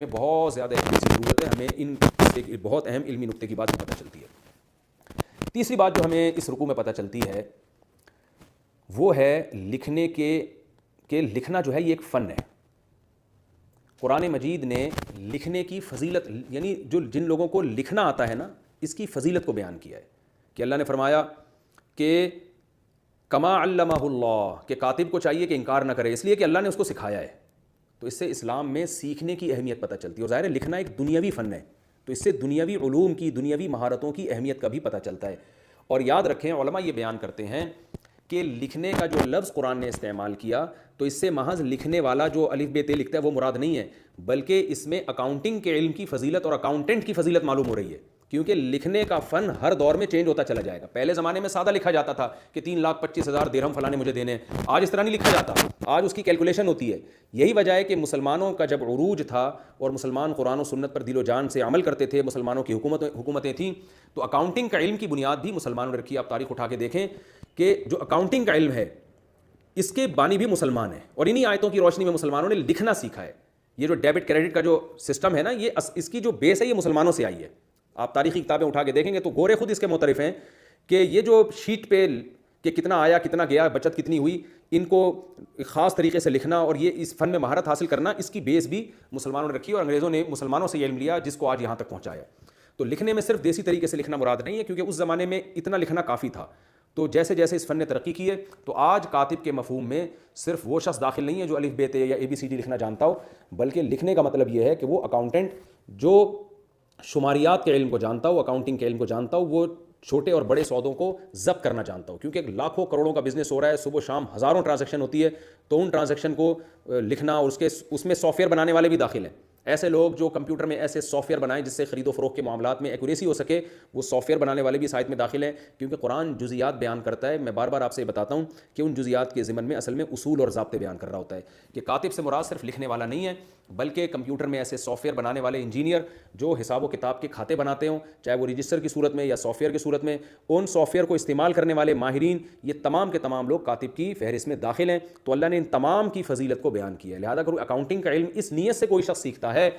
میں بہت زیادہ علم کی ضرورت ہے، ہمیں ان ایک بہت اہم علمی نقطے کی بات پتہ چلتی ہے۔ تیسری بات جو ہمیں اس رکوع میں پتہ چلتی ہے وہ ہے لکھنے کہ لکھنا جو ہے یہ ایک فن ہے۔ قرآن مجید نے لکھنے کی فضیلت، یعنی جن لوگوں کو لکھنا آتا ہے نا، اس کی فضیلت کو بیان کیا ہے کہ اللہ نے فرمایا کہ کما علمہ اللہ، کہ کاتب کو چاہیے کہ انکار نہ کرے، اس لیے کہ اللہ نے اس کو سکھایا ہے۔ تو اس سے اسلام میں سیکھنے کی اہمیت پتہ چلتی ہے، اور ظاہر ہے لکھنا ایک دنیاوی فن ہے، تو اس سے دنیاوی علوم کی، دنیاوی مہارتوں کی اہمیت کا بھی پتہ چلتا ہے۔ اور یاد رکھیں علماء یہ بیان کرتے ہیں کہ لکھنے کا جو لفظ قرآن نے استعمال کیا تو اس سے محض لکھنے والا جو الف ب ت لکھتا ہے وہ مراد نہیں ہے، بلکہ اس میں اکاؤنٹنگ کے علم کی فضیلت اور اکاؤنٹنٹ کی فضیلت معلوم ہو رہی ہے، کیونکہ لکھنے کا فن ہر دور میں چینج ہوتا چلا جائے گا۔ پہلے زمانے میں سادہ لکھا جاتا تھا کہ 3,25,000 درہم فلاں نے مجھے دینے ہیں، آج اس طرح نہیں لکھا جاتا، آج اس کی کیلکولیشن ہوتی ہے۔ یہی وجہ ہے کہ مسلمانوں کا جب عروج تھا اور مسلمان قرآن و سنت پر دل و جان سے عمل کرتے تھے، مسلمانوں کی حکومتیں تھیں، تو اکاؤنٹنگ کا علم کی بنیاد بھی مسلمانوں نے رکھی۔ آپ تاریخ اٹھا کے دیکھیں کہ جو اکاؤنٹنگ کا علم ہے اس کے بانی بھی مسلمان ہیں، اور انہی آیتوں کی روشنی میں مسلمانوں نے لکھنا سیکھا ہے۔ یہ جو ڈیبٹ کریڈٹ کا جو سسٹم ہے نا، یہ اس کی جو بیس ہے یہ مسلمانوں سے آئی ہے۔ آپ تاریخی کتابیں اٹھا کے دیکھیں گے تو گورے خود اس کے معترف ہیں کہ یہ جو شیٹ پہ کہ کتنا آیا کتنا گیا، بچت کتنی ہوئی، ان کو خاص طریقے سے لکھنا اور یہ اس فن میں مہارت حاصل کرنا، اس کی بیس بھی مسلمانوں نے رکھی، اور انگریزوں نے مسلمانوں سے یہ علم لیا جس کو آج یہاں تک پہنچایا۔ تو لکھنے میں صرف دیسی طریقے سے لکھنا مراد نہیں ہے، کیونکہ اس زمانے میں اتنا لکھنا کافی تھا۔ تو جیسے جیسے اس فن نے ترقی کی ہے تو آج کاتب کے مفہوم میں صرف وہ شخص داخل نہیں ہے جو الف ب ت یا ABCD لکھنا جانتا ہو، بلکہ لکھنے کا مطلب یہ ہے کہ وہ اکاؤنٹنٹ جو شماریات کے علم کو جانتا ہو، اکاؤنٹنگ کے علم کو جانتا ہو، وہ چھوٹے اور بڑے سودوں کو ضبط کرنا جانتا ہو، کیونکہ لاکھوں کروڑوں کا بزنس ہو رہا ہے، صبح شام ہزاروں ٹرانزیکشن ہوتی ہے، تو ان ٹرانزیکشن کو لکھنا، اور اس میں سافٹ ویئر بنانے والے بھی داخل ہیں۔ ایسے لوگ جو کمپیوٹر میں ایسے سافٹ ویئر بنائیں جس سے خرید و فروخت کے معاملات میں ایکوریسی ہو سکے، وہ سافٹ ویئر بنانے والے بھی اس آیت میں داخل ہیں، کیونکہ قرآن جزیات بیان کرتا ہے۔ میں بار بار آپ سے بتاتا ہوں کہ ان جزیات کے ضمن میں اصل میں اصول اور ضابطے بیان کر رہا ہوتا ہے، کہ کاتب سے مراد صرف لکھنے والا نہیں ہے، بلکہ کمپیوٹر میں ایسے سافٹ ویئر بنانے والے انجینئر جو حساب و کتاب کے کھاتے بناتے ہوں، چاہے وہ رجسٹر کی صورت میں یا سافٹ ویئر کی صورت میں، ان سافٹ ویئر کو استعمال کرنے والے ماہرین، یہ تمام کے تمام لوگ کاتب کی فہرست میں داخل ہیں۔ تو اللہ نے ان تمام کی فضیلت کو بیان کیا ہے۔ لہذا اگر اکاؤنٹنگ کا علم اس نیت سے کوئی شخص سیکھتا ہے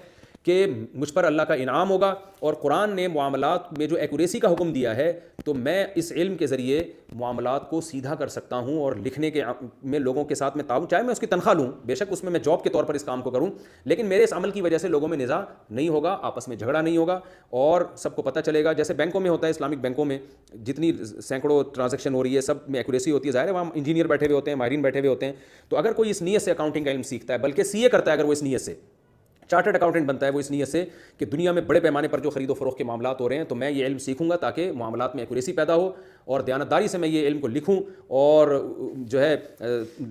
کہ مجھ پر اللہ کا انعام ہوگا اور قرآن نے معاملات میں جو ایکوریسی کا حکم دیا ہے، تو میں اس علم کے ذریعے معاملات کو سیدھا کر سکتا ہوں، اور لکھنے کے میں لوگوں کے ساتھ میں تعاون، چاہے میں اس کی تنخواہ لوں، بے شک اس میں جاب کے طور پر اس کام کو کروں، لیکن میرے اس عمل کی وجہ سے لوگوں میں نزاع نہیں ہوگا، آپس میں جھگڑا نہیں ہوگا، اور سب کو پتہ چلے گا۔ جیسے بینکوں میں ہوتا ہے، اسلامک بینکوں میں جتنی سینکڑوں ٹرانزیکشن ہو رہی ہے، سب میں ایکوریسی ہوتی ہے، ظاہر ہے وہاں انجینئر بیٹھے ہوئے ہوتے ہیں، ماہرین بیٹھے ہوئے ہوتے ہیں۔ تو اگر کوئی اس نیت سے اکاؤنٹنگ کا علم سیکھتا ہے، بلکہ CA کرتا ہے، اگر وہ اس نیت سے چارٹرڈ اکاؤنٹنٹ بنتا ہے، وہ اس نیت سے کہ دنیا میں بڑے پیمانے پر جو خرید و فروخت کے معاملات ہو رہے ہیں، تو میں یہ علم سیکھوں گا تاکہ معاملات میں ایکوریسی پیدا ہو، اور دیانتداری سے میں یہ علم کو لکھوں، اور جو ہے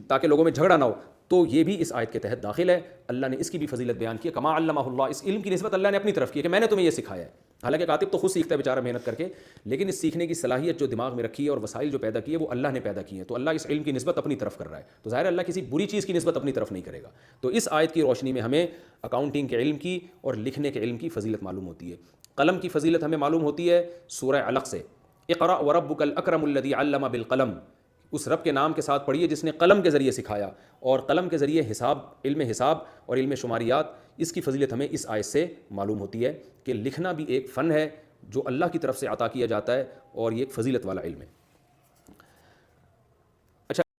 تاکہ لوگوں میں جھگڑا نہ ہو، تو یہ بھی اس آیت کے تحت داخل ہے۔ اللہ نے اس کی بھی فضیلت بیان کی ہے، کما علمہ اللہ، اس علم کی نسبت اللہ نے اپنی طرف کی ہے کہ میں نے تمہیں یہ سکھایا ہے۔ حالانکہ کاتب تو خود سیکھتا ہے بیچارہ محنت کر کے، لیکن اس سیکھنے کی صلاحیت جو دماغ میں رکھی ہے اور وسائل جو پیدا کیے وہ اللہ نے پیدا کیے ہیں، تو اللہ اس علم کی نسبت اپنی طرف کر رہا ہے، تو ظاہر اللہ کسی بری چیز کی نسبت اپنی طرف نہیں کرے گا۔ تو اس آیت کی روشنی میں ہمیں اکاؤنٹنگ کے علم کی اور لکھنے کے علم کی فضیلت معلوم ہوتی ہے۔ قلم کی فضیلت ہمیں معلوم ہوتی ہے سورہ علق سے، اقرأ وربک الاکرم الذی علم بالقلم، اس رب کے نام کے ساتھ پڑھیے جس نے قلم کے ذریعے سکھایا، اور قلم کے ذریعے علم حساب اور علم شماریات، اس کی فضیلت ہمیں اس آیت سے معلوم ہوتی ہے کہ لکھنا بھی ایک فن ہے جو اللہ کی طرف سے عطا کیا جاتا ہے، اور یہ ایک فضیلت والا علم ہے۔